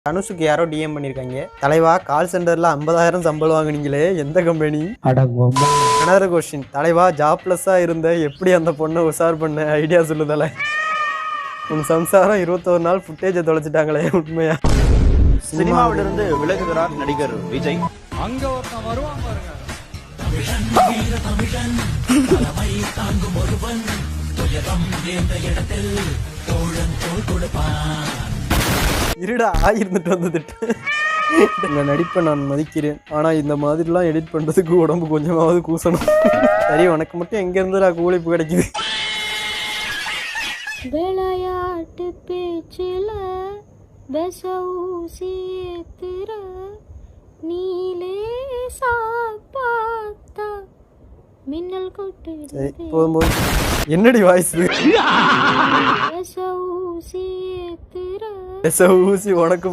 தனுஷுக்கு யாரோ டிஎம் பண்ணியிருக்காங்க. தலைவா, கால் சென்டரில் 50,000 சம்பளம் வாங்குனீங்களே, எந்த கம்பெனி? Another question. தலைவா, ஜாப்லெஸ்ஸாக இருந்த எப்படி அந்த பொண்ணை உஷார் பண்ண ஐடியா சொல்லுதலை? உன் சம்சாரம் 21 நாள் ஃபுட்டேஜை தொலைச்சிட்டாங்களே, உண்மையா? சினிமாவிலிருந்து விலகுகிறார் நடிகர் விஜய். அங்க ஒருத்தன் வருவான் பாருங்க. இருடா, இருந்துட்டு வந்துட்டு இந்த நடிப்பை நான் மதிக்கிறேன். ஆனால் இந்த மாதிரிலாம் எடிட் பண்ணுறதுக்கு உடம்பு கொஞ்சமாவது கூசணும். சரி, உனக்கு மட்டும் எங்கேருந்து கூலிப்பு கிடைக்குது? விளையாட்டு பேச்சில் பெசூசி ஏத்துற நீலே சாப்பாத்தா மின்னல் கொட்டு. போகும்போது என்னடி வாய்ஸ்? பெசூசி ஏத்துற ஊசி உனக்கு